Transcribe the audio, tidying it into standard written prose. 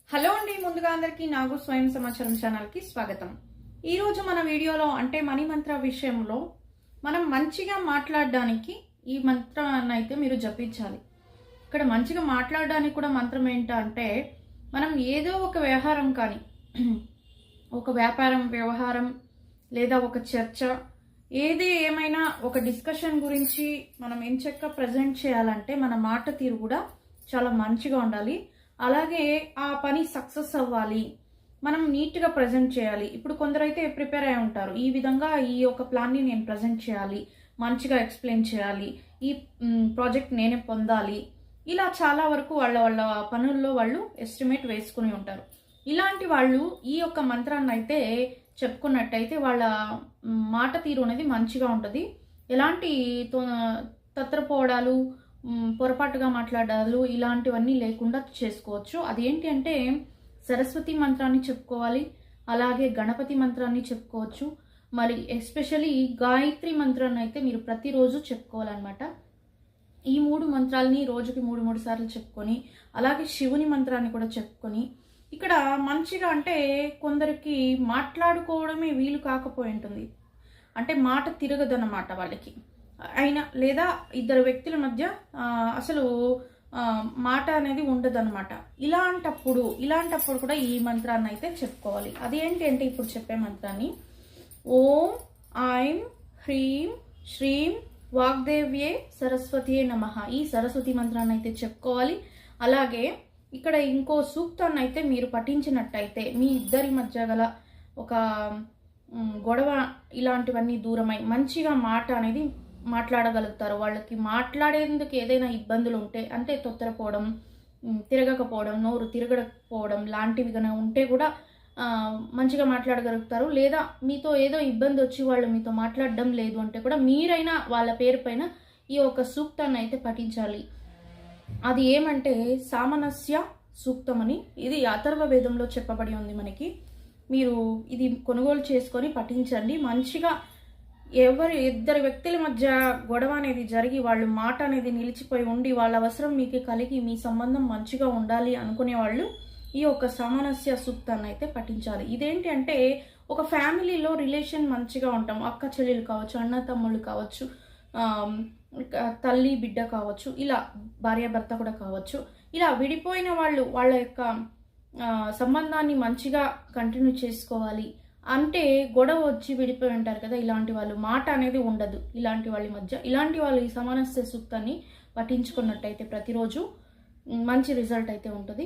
Hello అండి, ముందుగా అందరికీ నాగు స్వయం సమాచారం ఛానల్కి స్వాగతం. ఈరోజు మన వీడియోలో అంటే మనీ మంత్ర విషయంలో మనం మంచిగా మాట్లాడడానికి ఈ మంత్రాన్ని అయితే మీరు జపించాలి. ఇక్కడ మంచిగా మాట్లాడడానికి కూడా మంత్రం ఏంటంటే, మనం ఏదో ఒక వ్యవహారం కానీ ఒక వ్యాపారం వ్యవహారం లేదా ఒక చర్చ ఏమైనా ఒక డిస్కషన్ గురించి మనం ఎంచక్క ప్రజెంట్ చేయాలంటే మన మాట తీరు కూడా చాలా మంచిగా ఉండాలి. అలాగే ఆ పని సక్సెస్ అవ్వాలి, మనం నీట్గా ప్రజెంట్ చేయాలి. ఇప్పుడు కొందరైతే ప్రిపేర్ అయి ఉంటారు, ఈ విధంగా ఈ యొక్క ప్లాన్ని నేను ప్రజెంట్ చేయాలి, మంచిగా ఎక్స్ప్లెయిన్ చేయాలి, ఈ ప్రాజెక్ట్ నేనే పొందాలి, ఇలా చాలా వరకు వాళ్ళ పనుల్లో వాళ్ళు ఎస్టిమేట్ వేసుకుని ఉంటారు. ఇలాంటి వాళ్ళు ఈ యొక్క మంత్రాన్ని అయితే చెప్పుకున్నట్టయితే వాళ్ళ మాట తీరు అనేది మంచిగా ఉంటుంది. ఎలాంటి తత్రపోవడాలు, పొరపాటుగా మాట్లాడాలు ఇలాంటివన్నీ లేకుండా చేసుకోవచ్చు. అదేంటి అంటే సరస్వతి మంత్రాన్ని చెప్పుకోవాలి, అలాగే గణపతి మంత్రాన్ని చెప్పుకోవచ్చు, మరి ఎస్పెషల్లీ గాయత్రి మంత్రాన్ని అయితే మీరు ప్రతిరోజు చెప్పుకోవాలన్నమాట. ఈ 3 మంత్రాలని రోజుకి 3 సార్లు చెప్పుకొని, అలాగే శివుని మంత్రాన్ని కూడా చెప్పుకొని, ఇక్కడ మంచిగా అంటే కొందరికి మాట్లాడుకోవడమే వీలు కాకపోయి ఉంటుంది, అంటే మాట తిరగదన్నమాట వాళ్ళకి అయినా, లేదా ఇద్దరు వ్యక్తుల మధ్య అసలు మాట అనేది ఉండదన్నమాట. ఇలాంటప్పుడు కూడా ఈ మంత్రాన్ని అయితే చెప్పుకోవాలి. అదేంటి అంటే ఇప్పుడు చెప్పే మంత్రాన్ని ఓం ఐం హ్రీం శ్రీం వాగ్దేవ్యే సరస్వతియే నమః, ఈ సరస్వతి మంత్రాన్ని అయితే చెప్పుకోవాలి. అలాగే ఇక్కడ ఇంకో సూక్తాన్ని అయితే మీరు పఠించినట్టయితే మీ ఇద్దరి మధ్య గల ఒక గొడవ ఇలాంటివన్నీ దూరమై మంచిగా మాట అనేది మాట్లాడగలుగుతారు. వాళ్ళకి మాట్లాడేందుకు ఏదైనా ఇబ్బందులు ఉంటే, అంటే తొత్తరపోవడం, తిరగకపోవడం, నోరు తిరగకపోవడం లాంటివి కనుక ఉంటే కూడా మంచిగా మాట్లాడగలుగుతారు. లేదా మీతో ఏదో ఇబ్బంది వచ్చి వాళ్ళు మీతో మాట్లాడడం లేదు అంటే కూడా మీరైనా వాళ్ళ పేరు పైన ఈ ఒక సూక్తాన్ని అయితే పఠించాలి. అది ఏమంటే సామనస్య సూక్తం అని, ఇది అథర్వ వేదంలో చెప్పబడి ఉంది మనకి. మీరు ఇది కొనుగోలు చేసుకొని పఠించండి. మంచిగా ఇద్దరు వ్యక్తుల మధ్య గొడవ అనేది జరిగి వాళ్ళు మాట అనేది నిలిచిపోయి ఉండి వాళ్ళ అవసరం మీకు కలిగి మీ సంబంధం మంచిగా ఉండాలి అనుకునే వాళ్ళు ఈ యొక్క సామనస్య సూక్తాన్ని అయితే పఠించాలి. ఇదేంటి అంటే ఒక ఫ్యామిలీలో రిలేషన్ మంచిగా ఉంటాం, అక్క చెల్లెలు కావచ్చు, అన్న తమ్ముళ్ళు కావచ్చు, తల్లి బిడ్డ కావచ్చు, ఇలా భార్యాభర్త కూడా కావచ్చు. ఇలా విడిపోయిన వాళ్ళు వాళ్ళ యొక్క సంబంధాన్ని మంచిగా కంటిన్యూ చేసుకోవాలి అంటే, గొడవ వచ్చి విడిపోయి ఉంటారు కదా, ఇలాంటి వాళ్ళు మాట అనేది ఉండదు ఇలాంటి వాళ్ళ మధ్య. ఇలాంటి వాళ్ళు ఈ సమానస్య సూక్తాన్ని పఠించుకున్నట్టయితే ప్రతిరోజు మంచి రిజల్ట్ అయితే ఉంటుంది.